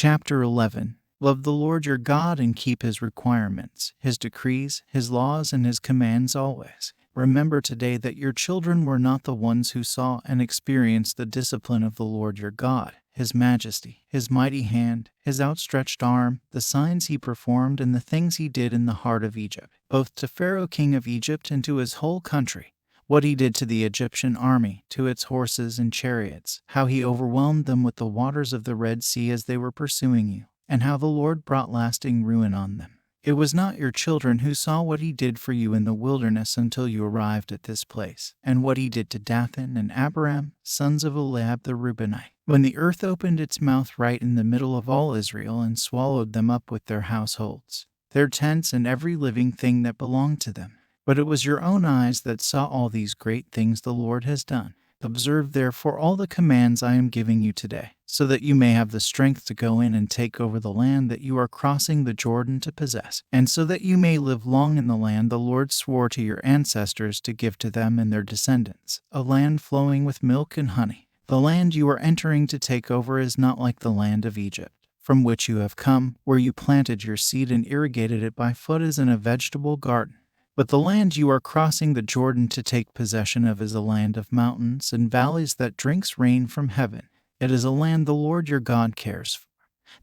Chapter 11. Love the Lord your God and keep His requirements, His decrees, His laws, and His commands always. Remember today that your children were not the ones who saw and experienced the discipline of the Lord your God, His majesty, His mighty hand, His outstretched arm, the signs He performed, and the things He did in the heart of Egypt, both to Pharaoh king of Egypt and to his whole country. What He did to the Egyptian army, to its horses and chariots, how He overwhelmed them with the waters of the Red Sea as they were pursuing you, and how the Lord brought lasting ruin on them. It was not your children who saw what He did for you in the wilderness until you arrived at this place, and what He did to Dathan and Abiram, sons of Eliab the Reubenite, when the earth opened its mouth right in the middle of all Israel and swallowed them up with their households, their tents, and every living thing that belonged to them. But it was your own eyes that saw all these great things the Lord has done. Observe therefore all the commands I am giving you today, so that you may have the strength to go in and take over the land that you are crossing the Jordan to possess, and so that you may live long in the land the Lord swore to your ancestors to give to them and their descendants, a land flowing with milk and honey. The land you are entering to take over is not like the land of Egypt, from which you have come, where you planted your seed and irrigated it by foot as in a vegetable garden. But the land you are crossing the Jordan to take possession of is a land of mountains and valleys that drinks rain from heaven. It is a land the Lord your God cares for.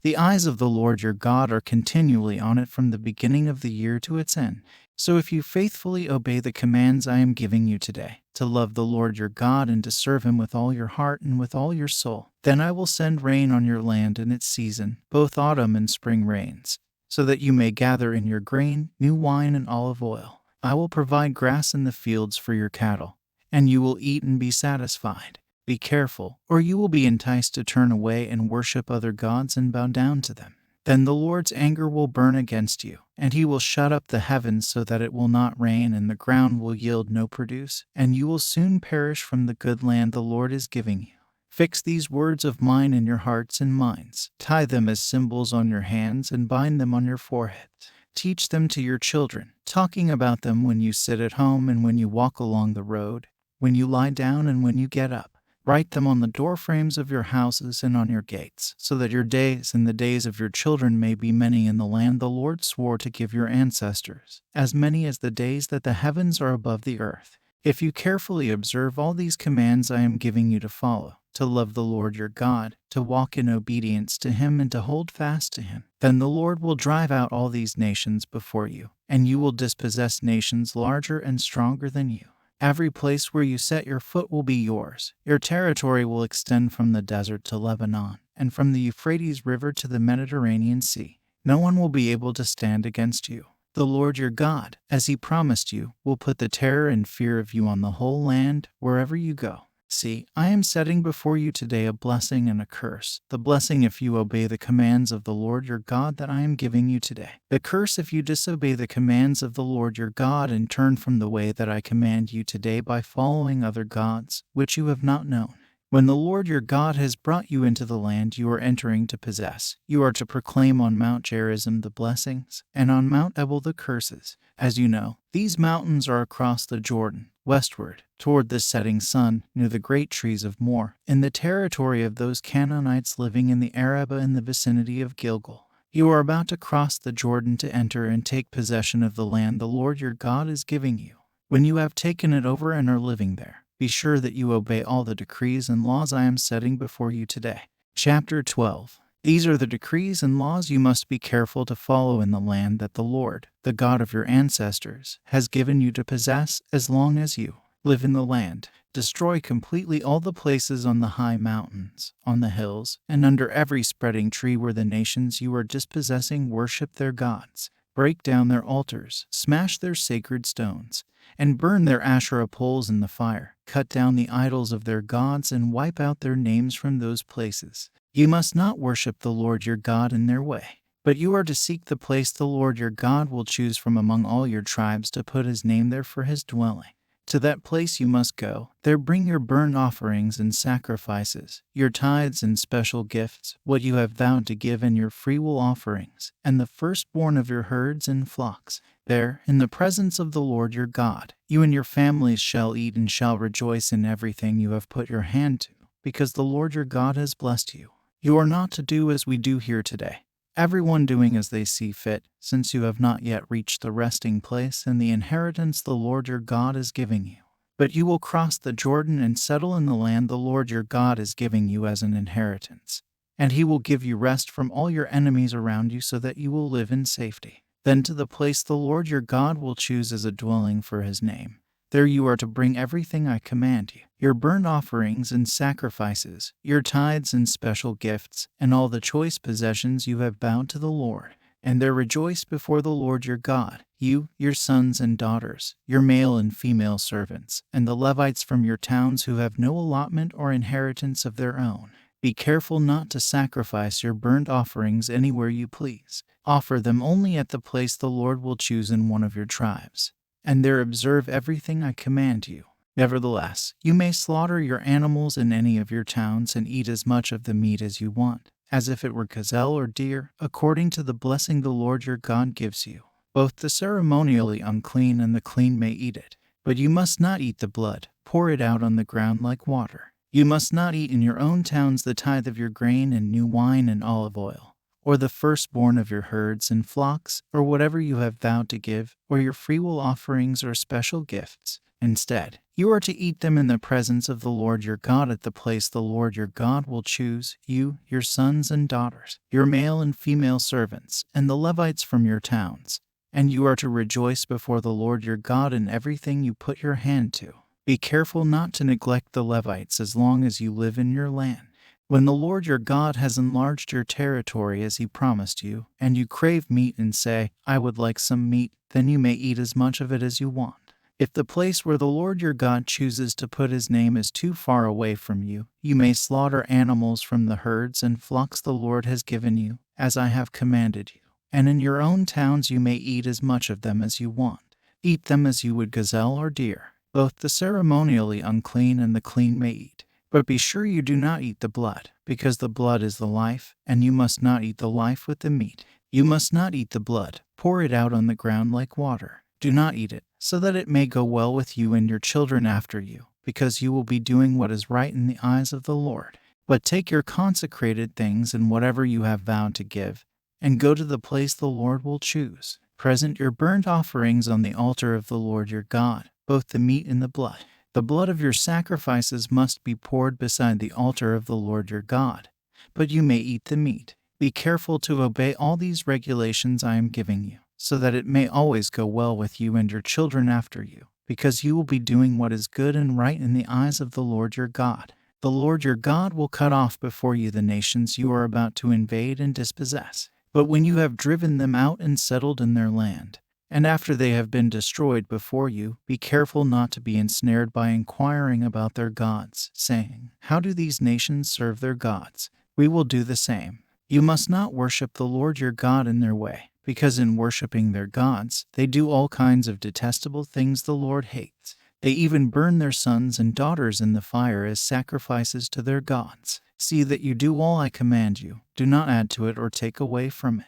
The eyes of the Lord your God are continually on it from the beginning of the year to its end. So if you faithfully obey the commands I am giving you today, to love the Lord your God and to serve Him with all your heart and with all your soul, then I will send rain on your land in its season, both autumn and spring rains, so that you may gather in your grain, new wine, and olive oil. I will provide grass in the fields for your cattle, and you will eat and be satisfied. Be careful, or you will be enticed to turn away and worship other gods and bow down to them. Then the Lord's anger will burn against you, and He will shut up the heavens so that it will not rain, and the ground will yield no produce, and you will soon perish from the good land the Lord is giving you. Fix these words of mine in your hearts and minds. Tie them as symbols on your hands and bind them on your foreheads. Teach them to your children, talking about them when you sit at home and when you walk along the road, when you lie down and when you get up. Write them on the doorframes of your houses and on your gates, so that your days and the days of your children may be many in the land the Lord swore to give your ancestors, as many as the days that the heavens are above the earth. If you carefully observe all these commands I am giving you to follow, to love the Lord your God, to walk in obedience to Him, and to hold fast to Him, then the Lord will drive out all these nations before you, and you will dispossess nations larger and stronger than you. Every place where you set your foot will be yours. Your territory will extend from the desert to Lebanon, and from the Euphrates River to the Mediterranean Sea. No one will be able to stand against you. The Lord your God, as He promised you, will put the terror and fear of you on the whole land, wherever you go. See, I am setting before you today a blessing and a curse. The blessing if you obey the commands of the Lord your God that I am giving you today. The curse if you disobey the commands of the Lord your God and turn from the way that I command you today by following other gods, which you have not known. When the Lord your God has brought you into the land you are entering to possess, you are to proclaim on Mount Gerizim the blessings, and on Mount Ebal the curses. As you know, these mountains are across the Jordan, westward, toward the setting sun, near the great trees of Moor, in the territory of those Canaanites living in the Arabah in the vicinity of Gilgal. You are about to cross the Jordan to enter and take possession of the land the Lord your God is giving you. When you have taken it over and are living there, be sure that you obey all the decrees and laws I am setting before you today. Chapter 12. These are the decrees and laws you must be careful to follow in the land that the Lord, the God of your ancestors, has given you to possess as long as you live in the land. Destroy completely all the places on the high mountains, on the hills, and under every spreading tree where the nations you are dispossessing worship their gods. Break down their altars, smash their sacred stones, and burn their Asherah poles in the fire. Cut down the idols of their gods and wipe out their names from those places. You must not worship the Lord your God in their way, but you are to seek the place the Lord your God will choose from among all your tribes to put His name there for His dwelling. To that place you must go. There bring your burnt offerings and sacrifices, your tithes and special gifts, what you have vowed to give, and your freewill offerings, and the firstborn of your herds and flocks. There, in the presence of the Lord your God, you and your families shall eat and shall rejoice in everything you have put your hand to, because the Lord your God has blessed you. You are not to do as we do here today, everyone doing as they see fit, since you have not yet reached the resting place and the inheritance the Lord your God is giving you. But you will cross the Jordan and settle in the land the Lord your God is giving you as an inheritance. And he will give you rest from all your enemies around you so that you will live in safety. Then to the place the Lord your God will choose as a dwelling for his name. There you are to bring everything I command you, your burnt offerings and sacrifices, your tithes and special gifts, and all the choice possessions you have vowed to the Lord. And there rejoice before the Lord your God, you, your sons and daughters, your male and female servants, and the Levites from your towns who have no allotment or inheritance of their own. Be careful not to sacrifice your burnt offerings anywhere you please. Offer them only at the place the Lord will choose in one of your tribes, and there observe everything I command you. Nevertheless, you may slaughter your animals in any of your towns and eat as much of the meat as you want, as if it were gazelle or deer, according to the blessing the Lord your God gives you. Both the ceremonially unclean and the clean may eat it, but you must not eat the blood. Pour it out on the ground like water. You must not eat in your own towns the tithe of your grain and new wine and olive oil, or the firstborn of your herds and flocks, or whatever you have vowed to give, or your freewill offerings or special gifts. Instead, you are to eat them in the presence of the Lord your God at the place the Lord your God will choose, you, your sons and daughters, your male and female servants, and the Levites from your towns. And you are to rejoice before the Lord your God in everything you put your hand to. Be careful not to neglect the Levites as long as you live in your land. When the Lord your God has enlarged your territory as he promised you, and you crave meat and say, I would like some meat, then you may eat as much of it as you want. If the place where the Lord your God chooses to put his name is too far away from you, you may slaughter animals from the herds and flocks the Lord has given you, as I have commanded you. And in your own towns you may eat as much of them as you want. Eat them as you would gazelle or deer. Both the ceremonially unclean and the clean may eat. But be sure you do not eat the blood, because the blood is the life, and you must not eat the life with the meat. You must not eat the blood. Pour it out on the ground like water. Do not eat it, so that it may go well with you and your children after you, because you will be doing what is right in the eyes of the Lord. But take your consecrated things and whatever you have vowed to give, and go to the place the Lord will choose. Present your burnt offerings on the altar of the Lord your God, both the meat and the blood. The blood of your sacrifices must be poured beside the altar of the Lord your God, but you may eat the meat. Be careful to obey all these regulations I am giving you, so that it may always go well with you and your children after you, because you will be doing what is good and right in the eyes of the Lord your God. The Lord your God will cut off before you the nations you are about to invade and dispossess. But when you have driven them out and settled in their land, and after they have been destroyed before you, be careful not to be ensnared by inquiring about their gods, saying, How do these nations serve their gods? We will do the same. You must not worship the Lord your God in their way, because in worshiping their gods, they do all kinds of detestable things the Lord hates. They even burn their sons and daughters in the fire as sacrifices to their gods. See that you do all I command you. Do not add to it or take away from it.